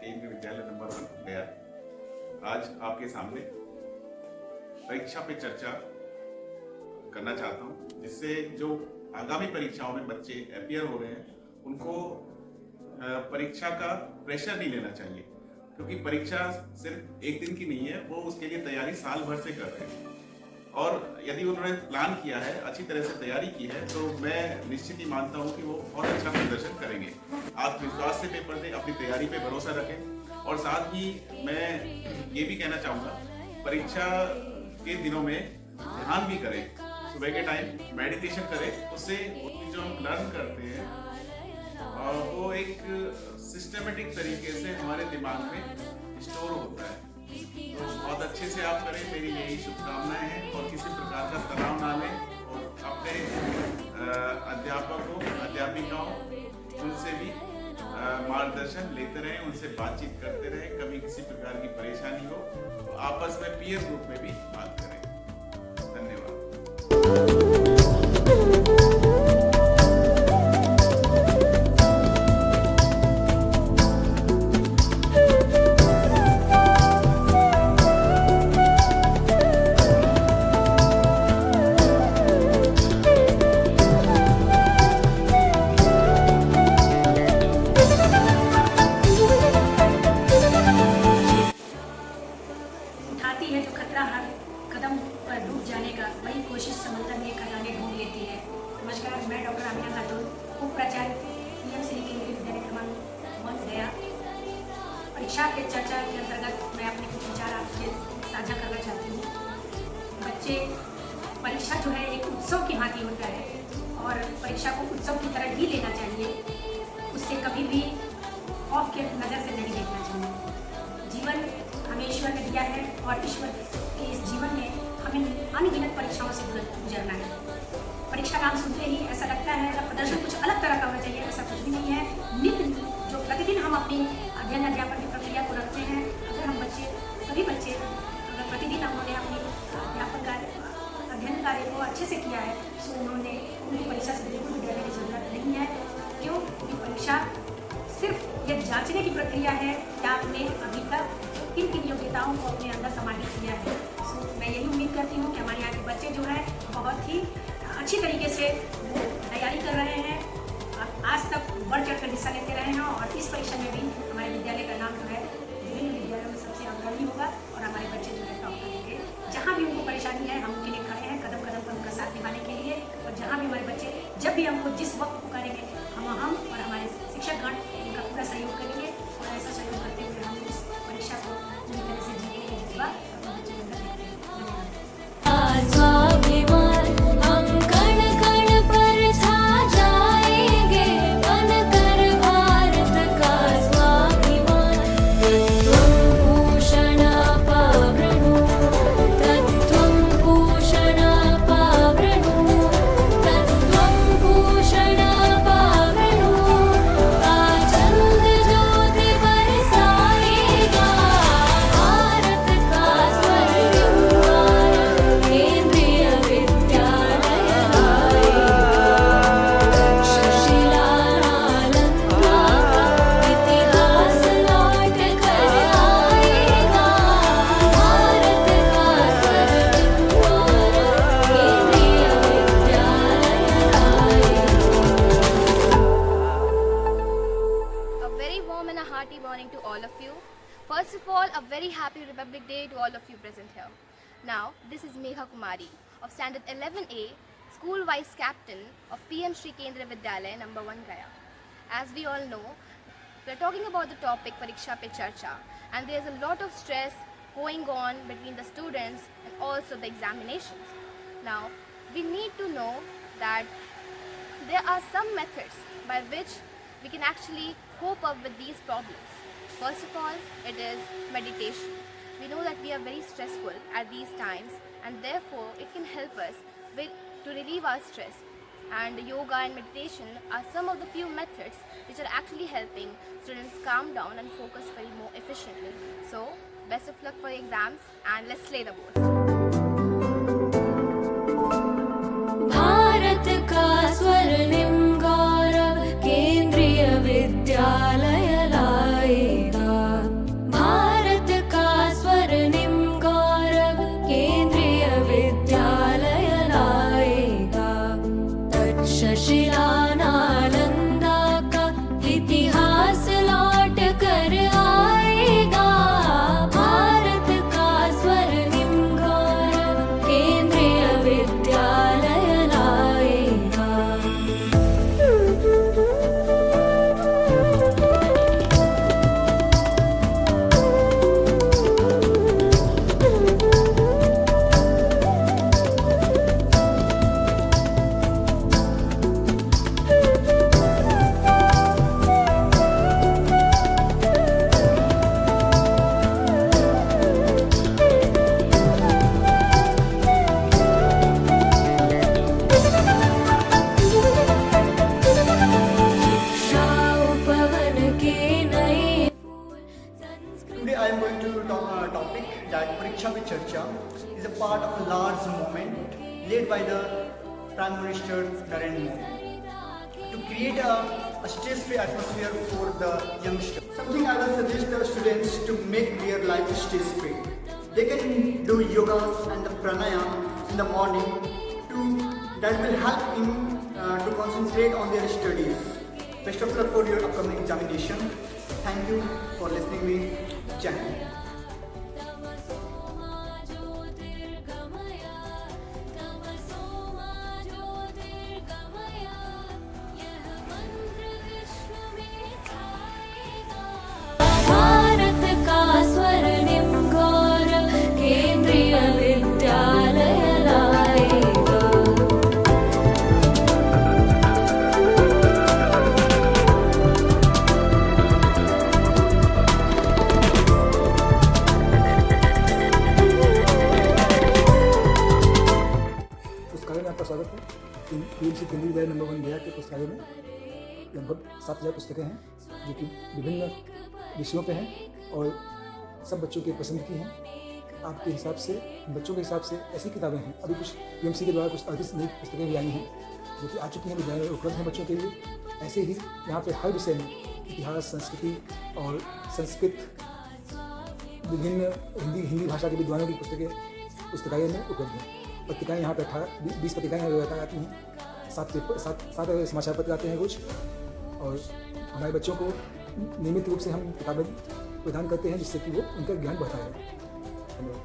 केंद्रीय विद्यालय नंबर 1 गया। आज आपके सामने परीक्षा पे चर्चा करना चाहता हूँ, जिससे जो आगामी परीक्षाओं में बच्चे अपीयर हो रहे हैं उनको परीक्षा का प्रेशर नहीं लेना चाहिए, क्योंकि परीक्षा सिर्फ एक दिन की नहीं है, वो उसके लिए तैयारी साल भर से कर रहे हैं। और यदि उन्होंने प्लान किया है, अच्छी तरह से तैयारी की है, तो मैं निश्चित ही मानता हूँ कि वो बहुत अच्छा प्रदर्शन करेंगे। आत्मविश्वास से पेपर दें, अपनी तैयारी पे भरोसा रखें। और साथ ही मैं ये भी कहना चाहूँगा, परीक्षा के दिनों में ध्यान भी करें, सुबह के टाइम मेडिटेशन करें। उससे जो हम लर्न करते हैं वो एक सिस्टमेटिक तरीके से हमारे दिमाग में स्टोर होता है। तो बहुत अच्छे से आप करें, मेरी यही शुभकामनाएं हैं। और किसी प्रकार का तनाव ना लें और अपने अध्यापकों अध्यापिकाओं उनसे भी मार्गदर्शन लेते रहें, उनसे बातचीत करते रहें। कभी किसी प्रकार की परेशानी हो तो आपस में पीयर ग्रुप में भी बात करें। धन्यवाद। उठाती है जो खतरा हर कदम पर डूब जाने का, वही कोशिश समंदर में खजाने ढूंढ लेती है। नमस्कार, मैं डॉक्टर आमिना खातून, उप प्राचार्य पीएम श्री केंद्रीय विद्यालय क्रमांक 1 गया। परीक्षा पे चर्चा के अंतर्गत मैं अपने कुछ विचार आपसे साझा करना चाहती हूँ। बच्चे, परीक्षा जो है एक उत्सव की भांति होता है और परीक्षा को उत्सव की तरह ही लेना चाहिए। उससे कभी भी खौफ के नज़र से नहीं देखना चाहिए। जीवन हमें ईश्वर ने दिया है और ईश्वर के इस जीवन में हमें अनगिनत परीक्षाओं से गुजरना है। परीक्षा नाम सुनते ही ऐसा लगता है प्रदर्शन कुछ अलग तरह का होना चाहिए, ऐसा कुछ भी नहीं है। नित्य जो प्रतिदिन हम अपनी अध्ययन अध्यापन की प्रक्रिया को रखते हैं, अगर हम सभी बच्चे अगर प्रतिदिन उन्होंने अपनी अध्ययन कार्य को अच्छे से किया है, तो उनकी परीक्षा से बिल्कुल डरने की जरूरत नहीं है। क्यों? क्योंकि परीक्षा सिर्फ यह जांचने की प्रक्रिया है कि आपने अभी तक किन किन योग्यताओं को अपने अंदर समाहित किया है। मैं यही उम्मीद करती हूँ कि हमारे यहाँ के बच्चे जो है बहुत ही अच्छी तरीके से वो तैयारी कर रहे हैं, आज तक बढ़ चढ़ कर हिस्सा लेते रहे हैं और इस परीक्षा में भी हमारे विद्यालय का नाम जो है विभिन्न विद्यालयों में सबसे अग्रणी होगा और हमारे बच्चे जो है टॉप करेंगे। जहाँ भी उनको परेशानी है, हम उनके लिए खड़े हैं कदम कदम पर उनका साथ निभाने के लिए। और जहाँ भी हमारे बच्चे जब भी हमको जिस वक्त पुकारेंगे, हम और हमारे शिक्षकगण उनका पूरा सहयोग करेंगे और ऐसा सहयोग करते हुए हम इस परीक्षा को पूरी तरह से जीतने की जज्बा अपने बच्चों के अंदर देखते हैं। धन्यवाद। स्वाभिमान हम कण कण पर छा जाएंगे, बनकर भारत का स्वाभिमान। तत्त्वं भूषण पावृणु, तत्त्वं भूषण पावृणु, तत्त्वं भूषण पावृणु। आचंद ज्योति बरसाएगा, भारत का स्वर्णिम द्वार केंद्रीय विद्यालय लाएगा। तक्षशिला नालंदा का इतिहास लौट कर आएगा, भारत का स्वर्णिम द्वार केंद्रीय विद्यालय लाएगा। A very warm and a hearty morning to all of you. First of all, a very happy Republic Day to all of you present here. Now, this is Megha Kumari of Standard 11A, School Vice Captain of PM Shri Kendriya Vidyalaya number 1 Gaya. As we all know, we are talking about the topic Pariksha Pe Charcha, and there is a lot of stress going on between the students and also the examinations. Now, we need to know that there are some methods by which we can actually cope up with these problems. First of all, it is meditation. We know that we are very stressful at these times, and therefore it can help us to relieve our stress. And yoga and meditation are some of the few methods which are actually helping students calm down and focus very more efficiently. So, best of luck for your exams, and let's slay the board. Bharat का स्वर्णिम गौरव केंद्रीय विद्यालय लाएगा। तक्षशिला नालंदा का इतिहास लौट कर आएगा। भारत का स्वर्णिम गौरव केंद्रीय विद्यालय लाएगा। पवन के नए फूल Today I am going to talk on a topic that Pariksha Pe Charcha is a part of a large movement led by the Prime Minister Narendra Modi to create a stress-free atmosphere for the youngsters. Something I will suggest the students to make their life stress-free. They can do yoga and the pranayama in the morning that will help them to concentrate on their studies. Best of luck for your upcoming examination. Thank you for listening to me. Jai Hind. तमसोमा ज्योतिर्गमय तमसोमा ज्योतिर्गमय यह मंत्र विश्व में छाएगा। भारत का स्वर्णिम गौरव केंद्रीय विद्यालय लाएगा। पुस्तकालय में आपका स्वागत है। पीएमसी केंद्रीय विद्यालय नंबर 1 गया के पुस्तकालय में लगभग 7000 पुस्तकें हैं जो कि विभिन्न विषयों पे हैं और सब बच्चों की पसंद की हैं। आपके हिसाब से, बच्चों के हिसाब से ऐसी किताबें हैं। अभी कुछ पीएमसी के द्वारा कुछ 38 नई पुस्तकें भी आई हैं जो कि आ चुकी हैं, विद्यालय में उपलब्ध हैं बच्चों के लिए। ऐसे ही यहाँ पे हर विषय में इतिहास, संस्कृति और संस्कृत, विभिन्न हिंदी भाषा के विद्वानों की पुस्तकें पुस्तकालय में उपलब्ध हैं। पत्रिकाएँ यहाँ पे 20 पत्रिकाएँ आती हैं, 7 समाचार पत्र आते हैं रोज। और हमारे बच्चों को नियमित रूप से हम किताबें प्रदान करते हैं जिससे कि वो उनका ज्ञान बढ़ता है। धन्यवाद।